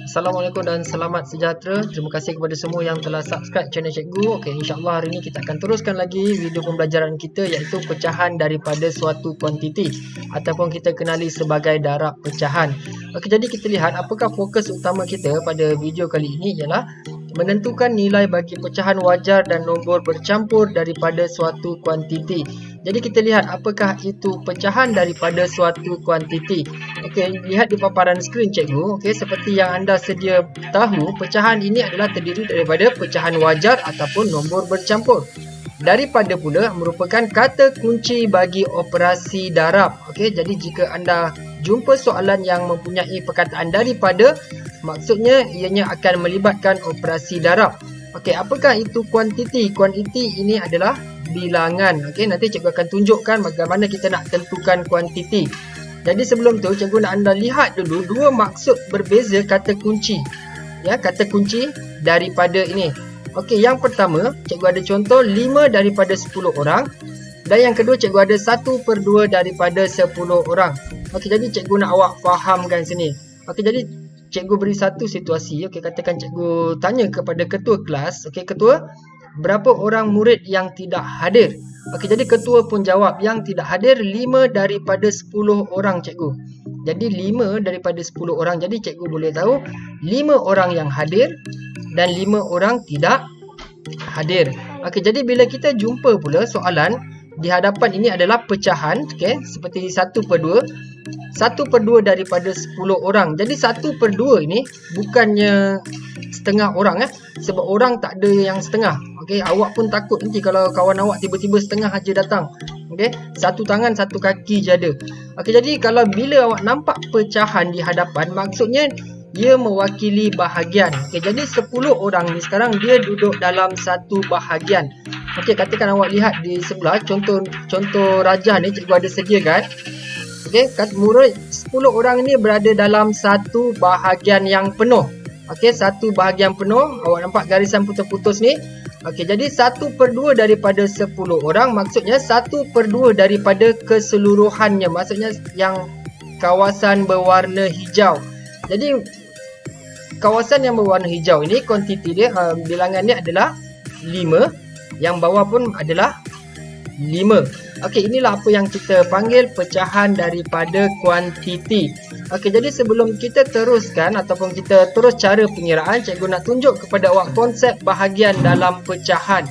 Assalamualaikum dan selamat sejahtera. Terima kasih kepada semua yang telah subscribe channel Cikgu. Okey, insya-Allah hari ini kita akan teruskan lagi video pembelajaran kita iaitu pecahan daripada suatu kuantiti ataupun kita kenali sebagai darab pecahan. Okey, jadi kita lihat apakah fokus utama kita pada video kali ini ialah menentukan nilai bagi pecahan wajar dan nombor bercampur daripada suatu kuantiti. Jadi kita lihat apakah itu pecahan daripada suatu kuantiti. Okey, lihat di paparan skrin cikgu. Okey, seperti yang anda sedia tahu, pecahan ini adalah terdiri daripada pecahan wajar ataupun nombor bercampur. Daripada pula merupakan kata kunci bagi operasi darab. Okey, jadi jika anda jumpa soalan yang mempunyai perkataan daripada, maksudnya ianya akan melibatkan operasi darab. Okey, apakah itu kuantiti? Kuantiti ini adalah bilangan. Okey, nanti cikgu akan tunjukkan bagaimana kita nak tentukan kuantiti. Jadi sebelum tu cikgu nak anda lihat dulu dua maksud berbeza kata kunci. Ya, kata kunci daripada ini. Okey, yang pertama cikgu ada contoh 5 daripada 10 orang dan yang kedua cikgu ada 1/2 daripada 10 orang. Okey, jadi cikgu nak awak fahamkan sini. Okey, jadi cikgu beri satu situasi. Okey, katakan cikgu tanya kepada ketua kelas. Okey, ketua, berapa orang murid yang tidak hadir? Okey, jadi ketua pun jawab yang tidak hadir 5 daripada 10 orang cikgu. Jadi 5 daripada 10 orang. Jadi cikgu boleh tahu 5 orang yang hadir dan 5 orang tidak hadir. Okey, jadi bila kita jumpa pula soalan di hadapan ini adalah pecahan, okey, seperti 1/2. 1/2 daripada 10 orang. Jadi 1/2 ini bukannya setengah orang sebab orang tak ada yang setengah. Okey, awak pun takut nanti kalau kawan awak tiba-tiba setengah aja datang. Okey, satu tangan satu kaki je ada. Okey, jadi kalau bila awak nampak pecahan di hadapan, maksudnya dia mewakili bahagian. Okey, jadi 10 orang ni sekarang dia duduk dalam satu bahagian. Okey, katakan awak lihat di sebelah contoh rajah ni cikgu ada sediakan. Okey, murid 10 orang ni berada dalam satu bahagian yang penuh. Okey, satu bahagian penuh. Awak nampak garisan putus-putus ni. Okey, jadi 1/2 daripada 10 orang maksudnya 1/2 daripada keseluruhannya. Maksudnya yang kawasan berwarna hijau. Jadi kawasan yang berwarna hijau ini kuantiti dia, bilangan dia adalah 5. Yang bawah pun adalah 5. Okey, inilah apa yang kita panggil pecahan daripada kuantiti. Okey, jadi sebelum kita teruskan ataupun kita terus cara pengiraan, cikgu nak tunjuk kepada awak konsep bahagian dalam pecahan.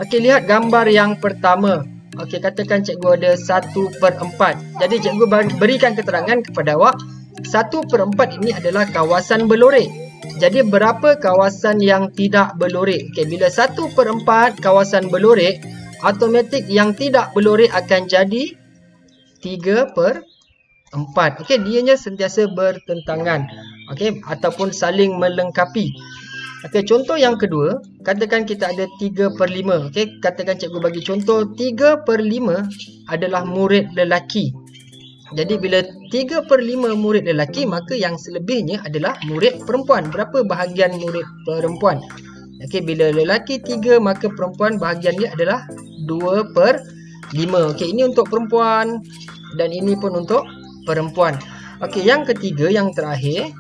Okey, lihat gambar yang pertama. Okey, katakan cikgu ada 1/4. Jadi cikgu berikan keterangan kepada awak 1/4 ini adalah kawasan berlorek. Jadi berapa kawasan yang tidak berlorek? Okey, bila 1/4 kawasan berlorek, automatik yang tidak berlorek akan jadi 3/4. Okey, dianya sentiasa bertentangan. Okey, ataupun saling melengkapi. Okey, contoh yang kedua, katakan kita ada 3/5. Okey, katakan cikgu bagi contoh 3/5 adalah murid lelaki. Jadi bila 3/5 murid lelaki, maka yang selebihnya adalah murid perempuan. Berapa bahagian murid perempuan? Okey, bila lelaki 3, maka perempuan bahagian dia adalah 2/5. Okey, ini untuk perempuan dan ini pun untuk perempuan. Okey, yang ketiga, yang terakhir.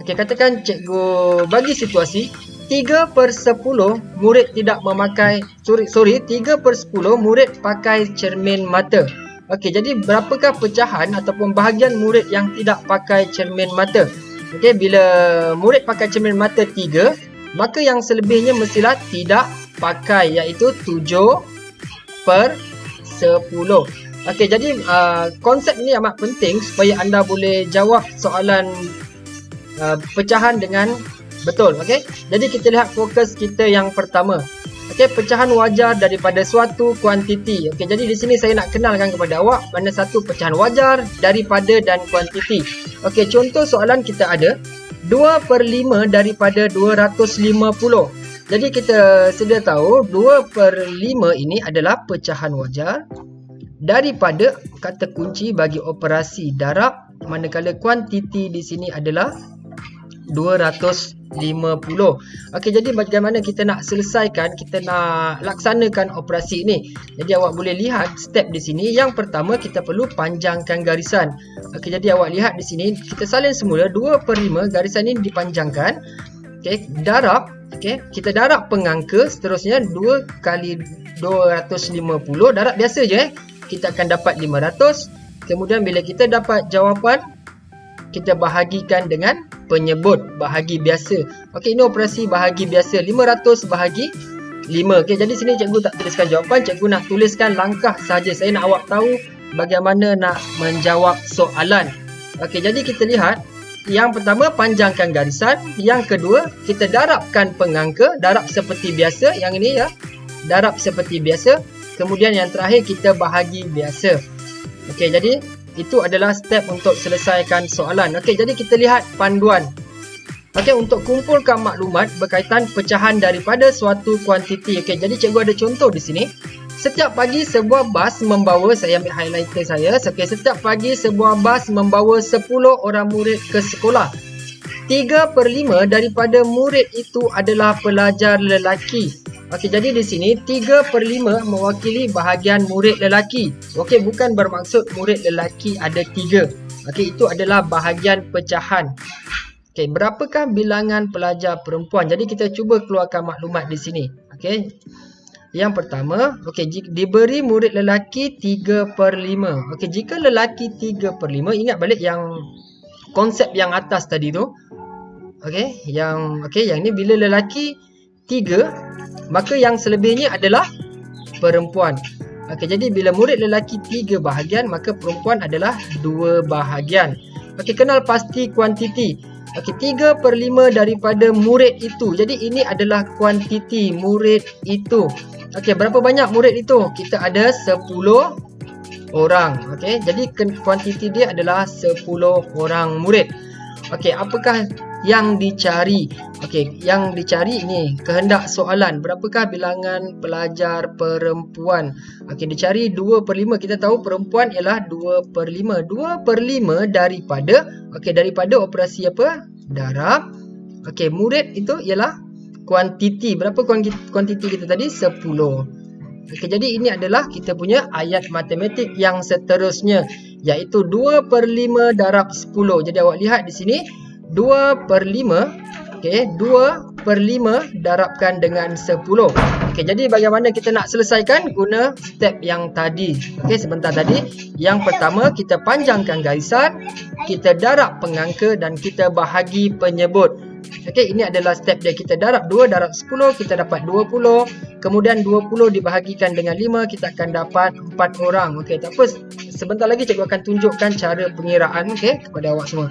Okey, katakan cikgu bagi situasi 3/10 murid tidak memakai 3/10 murid pakai cermin mata. Okey, jadi berapakah pecahan ataupun bahagian murid yang tidak pakai cermin mata? Okey, bila murid pakai cermin mata 3, maka yang selebihnya mestilah tidak pakai, iaitu 7/10. Okey, jadi konsep ini amat penting supaya anda boleh jawab soalan pecahan dengan betul. Okey, jadi kita lihat fokus kita yang pertama. Okey, pecahan wajar daripada suatu kuantiti. Okey, jadi di sini saya nak kenalkan kepada awak mana satu pecahan wajar, daripada dan kuantiti. Okey, contoh soalan kita ada 2/5 daripada 250. Jadi kita sedia tahu 2/5 ini adalah pecahan wajar daripada kata kunci bagi operasi darab, manakala kuantiti di sini adalah 250. Okey, jadi bagaimana kita nak selesaikan, kita nak laksanakan operasi ini. Jadi awak boleh lihat step di sini. Yang pertama kita perlu panjangkan garisan. Okey, jadi awak lihat di sini kita salin semula 2/5 garisan ini dipanjangkan. Okey, darab. Okey, kita darab pengangka, seterusnya 2 kali 250, darab biasa je kita akan dapat 500. Kemudian bila kita dapat jawapan, kita bahagikan dengan penyebut bahagi biasa. Okey, ini operasi bahagi biasa, 500 bahagi 5. Okey, jadi sini cikgu tak tuliskan jawapan, cikgu nak tuliskan langkah saja. Saya nak awak tahu bagaimana nak menjawab soalan. Okey, jadi kita lihat yang pertama panjangkan garisan, yang kedua kita darabkan pengangka, darab seperti biasa, yang ini ya, darab seperti biasa. Kemudian yang terakhir kita bahagi biasa. Okey, jadi itu adalah step untuk selesaikan soalan. Okey, jadi kita lihat panduan. Okey, untuk kumpulkan maklumat berkaitan pecahan daripada suatu kuantiti. Okey, jadi cikgu ada contoh di sini. Setiap pagi sebuah bas membawa, saya ambil highlighter saya. Okey, setiap pagi sebuah bas membawa 10 orang murid ke sekolah. 3/5 daripada murid itu adalah pelajar lelaki. Okey, jadi di sini 3/5 mewakili bahagian murid lelaki. Okey, bukan bermaksud murid lelaki ada 3. Okey, itu adalah bahagian pecahan. Okey, berapakah bilangan pelajar perempuan? Jadi kita cuba keluarkan maklumat di sini. Okey. Yang pertama, okey, diberi murid lelaki 3/5. Okey, jika lelaki 3/5, ingat balik yang konsep yang atas tadi tu. Okey, yang ni bila lelaki 3, maka yang selebihnya adalah perempuan. Okey, jadi bila murid lelaki 3 bahagian, maka perempuan adalah 2 bahagian. Okey, kenal pasti kuantiti. Okey, 3/5 daripada murid itu. Jadi ini adalah kuantiti murid itu. Okey, berapa banyak murid itu? Kita ada 10 orang. Okey, jadi kuantiti dia adalah 10 orang murid. Okey, apakah yang dicari? Okey, yang dicari ini kehendak soalan. Berapakah bilangan pelajar perempuan? Okey, dicari 2/5. Kita tahu perempuan ialah 2/5. 2/5 daripada, okey, daripada operasi apa? Darab. Okey, murid itu ialah kuantiti. Berapa kuantiti kita tadi? 10. Okey, jadi ini adalah kita punya ayat matematik yang seterusnya, iaitu 2/5 darab 10. Jadi awak lihat di sini 2/5. Okey, 2/5 darabkan dengan 10. Okey, jadi bagaimana kita nak selesaikan? Guna step yang tadi. Okey, sebentar tadi. Yang pertama, kita panjangkan garisan, kita darab pengangka dan kita bahagi penyebut. Okey, ini adalah step dia. Kita darab 2 darab 10, kita dapat 20. Kemudian 20 dibahagikan dengan 5, kita akan dapat 4 orang. Okey, tak apa. Sebentar lagi cikgu akan tunjukkan cara pengiraan, okey, kepada awak semua.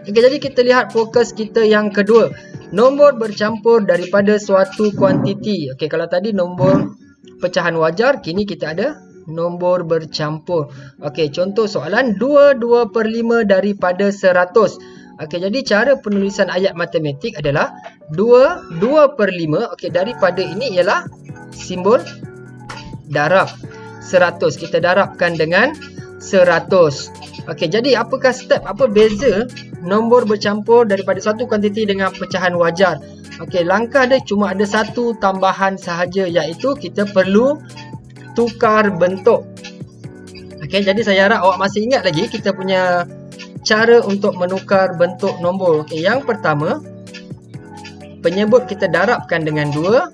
Okey, jadi kita lihat fokus kita yang kedua. Nombor bercampur daripada suatu kuantiti. Okey, kalau tadi nombor pecahan wajar, kini kita ada nombor bercampur. Okey, contoh soalan 2/5 daripada 100. Okey, jadi cara penulisan ayat matematik adalah 2/5. Okey, daripada ini ialah simbol darab. 100 kita darabkan dengan 100. Okey, jadi apakah step, apa beza nombor bercampur daripada suatu kuantiti dengan pecahan wajar? Okey, langkah dia cuma ada satu tambahan sahaja, iaitu kita perlu tukar bentuk. Okey, jadi saya harap awak masih ingat lagi kita punya cara untuk menukar bentuk nombor. Okey, yang pertama, penyebut kita darabkan dengan 2,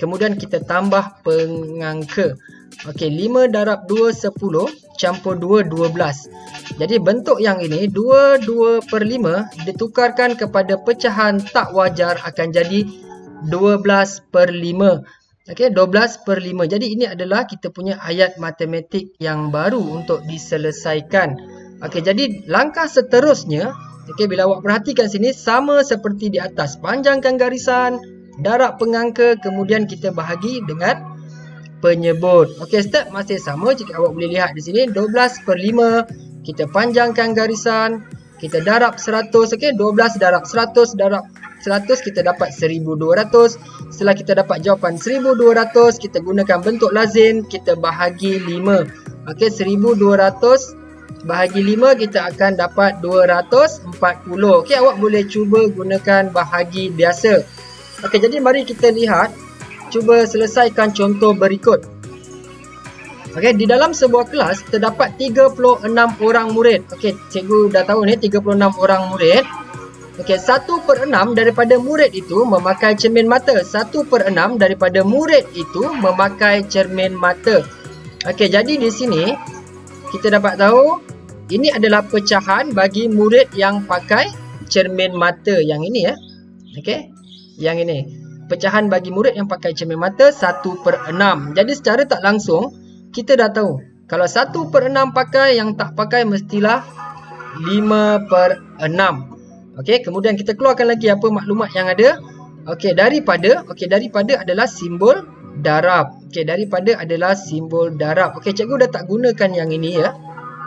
kemudian kita tambah pengangka. Okey, 5 darab 2 10, campur 2 12. Jadi bentuk yang ini 2/5 ditukarkan kepada pecahan tak wajar akan jadi 12/5. Okey, 12/5. Jadi ini adalah kita punya ayat matematik yang baru untuk diselesaikan. Okey, jadi langkah seterusnya, okey, bila awak perhatikan sini sama seperti di atas. Panjangkan garisan, darab pengangka, kemudian kita bahagi dengan penyebut. Okey, step masih sama. Jika awak boleh lihat di sini 12/5, kita panjangkan garisan, kita darab 100. Okey, 12 darab 100 darab 100 kita dapat 1200. Setelah kita dapat jawapan 1200, kita gunakan bentuk lazim, kita bahagi 5. Okey, 1200 bahagi 5 kita akan dapat 240. Okey, awak boleh cuba gunakan bahagi biasa. Okey, jadi mari kita lihat, cuba selesaikan contoh berikut. Okey, di dalam sebuah kelas terdapat 36 orang murid. Okey, cikgu dah tahu ni 36 orang murid. Okey, 1/6 daripada murid itu memakai cermin mata. 1/6 daripada murid itu memakai cermin mata. Okey, jadi di sini kita dapat tahu ini adalah pecahan bagi murid yang pakai cermin mata. Yang ini ya. Okey, yang ini. Pecahan bagi murid yang pakai cermin mata 1/6. Jadi secara tak langsung kita dah tahu kalau 1/6 pakai, yang tak pakai mestilah 5/6. Okey, kemudian kita keluarkan lagi apa maklumat yang ada. Okey, daripada adalah simbol darab. Okey, daripada adalah simbol darab. Okey, cikgu dah tak gunakan yang ini ya.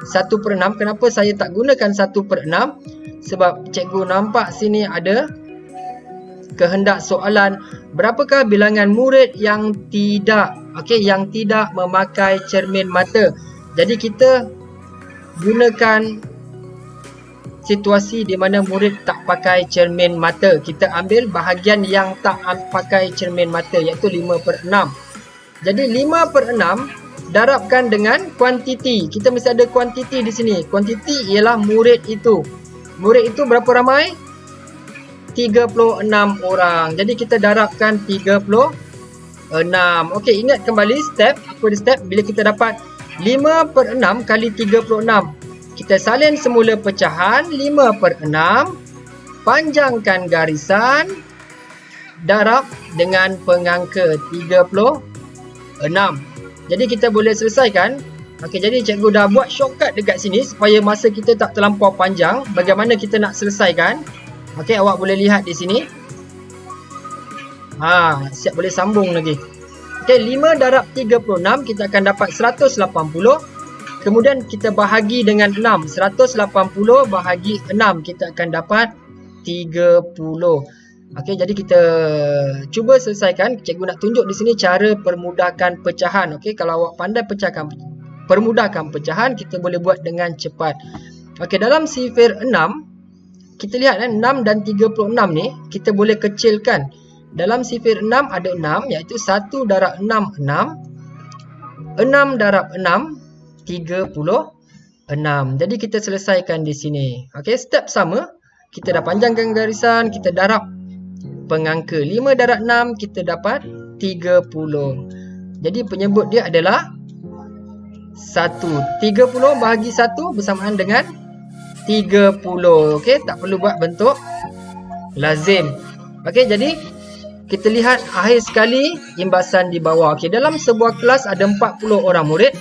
1/6. Kenapa saya tak gunakan 1/6? Sebab cikgu nampak sini ada kehendak soalan, berapakah bilangan murid yang tidak memakai cermin mata. Jadi kita gunakan situasi di mana murid tak pakai cermin mata. Kita ambil bahagian yang tak pakai cermin mata, iaitu 5/6. Jadi 5/6 darabkan dengan kuantiti. Kita mesti ada kuantiti di sini. Kuantiti ialah murid itu. Murid itu berapa ramai? 36 orang. Jadi kita darabkan 36. Okey, ingat kembali step. Apa dia step? Bila kita dapat 5/6 kali 36. Kita salin semula pecahan 5/6. Panjangkan garisan. Darab dengan pengangka 36. Jadi kita boleh selesaikan. Okey, jadi cikgu dah buat shortcut dekat sini supaya masa kita tak terlampau panjang. Bagaimana kita nak selesaikan? Okey, awak boleh lihat di sini. Siap boleh sambung lagi. Okey, 5 darab 36 kita akan dapat 180. Kemudian kita bahagi dengan 6. 180 bahagi 6 kita akan dapat 30. Okey, jadi kita cuba selesaikan. Cikgu nak tunjuk di sini cara permudahkan pecahan. Okey, kalau awak pandai permudahkan pecahan, kita boleh buat dengan cepat. Okey, dalam sifir 6 kita lihat 6 dan 36 ni kita boleh kecilkan. Dalam sifir 6 ada 6, iaitu 1 darab 6 6. 6 darab 6 36. Jadi kita selesaikan di sini. Okey, step sama. Kita dah panjangkan garisan, kita darab pengangka. 5 darab 6 kita dapat 30. Jadi penyebut dia adalah 1. 30 bahagi 1 bersamaan dengan 30. Okey, tak perlu buat bentuk lazim. Okey, jadi kita lihat akhir sekali imbasan di bawah. Okey, dalam sebuah kelas ada 40 orang murid.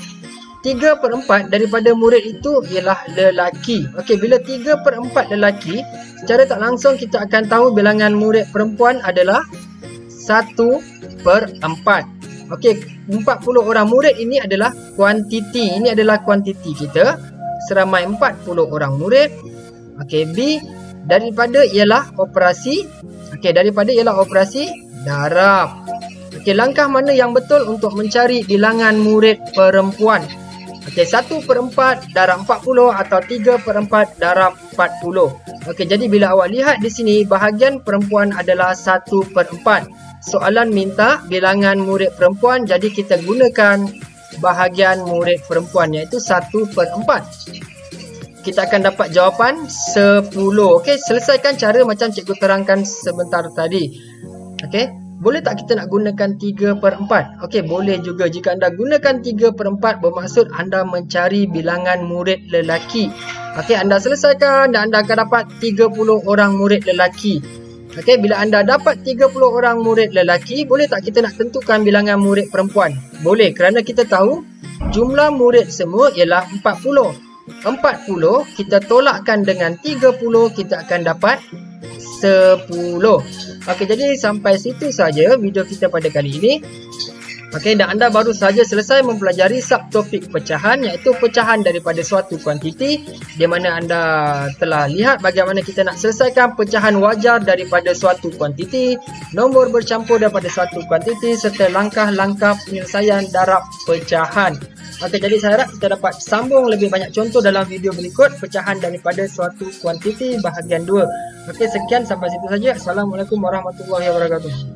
3/4 daripada murid itu ialah lelaki. Okey, bila 3/4 lelaki, secara tak langsung kita akan tahu bilangan murid perempuan adalah 1/4. Okey, 40 orang murid ini adalah kuantiti. Ini adalah kuantiti kita. Seramai 40 orang murid. Okey, B daripada ialah operasi. Okey, daripada ialah operasi darab. Okey, langkah mana yang betul untuk mencari bilangan murid perempuan? Okey, 1/4 darab 40 atau 3/4 darab 40. Okey, jadi bila awak lihat di sini, bahagian perempuan adalah 1/4. Soalan minta bilangan murid perempuan, jadi kita gunakan bahagian murid perempuan, iaitu 1/4. Kita akan dapat jawapan 10. Okey, selesaikan cara macam cikgu terangkan sebentar tadi. Okey, boleh tak kita nak gunakan 3/4? Okey, boleh juga. Jika anda gunakan 3/4 bermaksud anda mencari bilangan murid lelaki. Okey, anda selesaikan dan anda akan dapat 30 orang murid lelaki. Okey, bila anda dapat 30 orang murid lelaki, boleh tak kita nak tentukan bilangan murid perempuan? Boleh, kerana kita tahu jumlah murid semua ialah 40. 40 kita tolakkan dengan 30, kita akan dapat 10. Okey, jadi sampai situ saja video kita pada kali ini. Okey, dan anda baru saja selesai mempelajari subtopik pecahan, iaitu pecahan daripada suatu kuantiti, di mana anda telah lihat bagaimana kita nak selesaikan pecahan wajar daripada suatu kuantiti, nombor bercampur daripada suatu kuantiti, serta langkah-langkah penyelesaian darab pecahan. Okey, jadi saya harap kita dapat sambung lebih banyak contoh dalam video berikut pecahan daripada suatu kuantiti bahagian 2. Okey, sekian sampai situ saja. Assalamualaikum warahmatullahi wabarakatuh.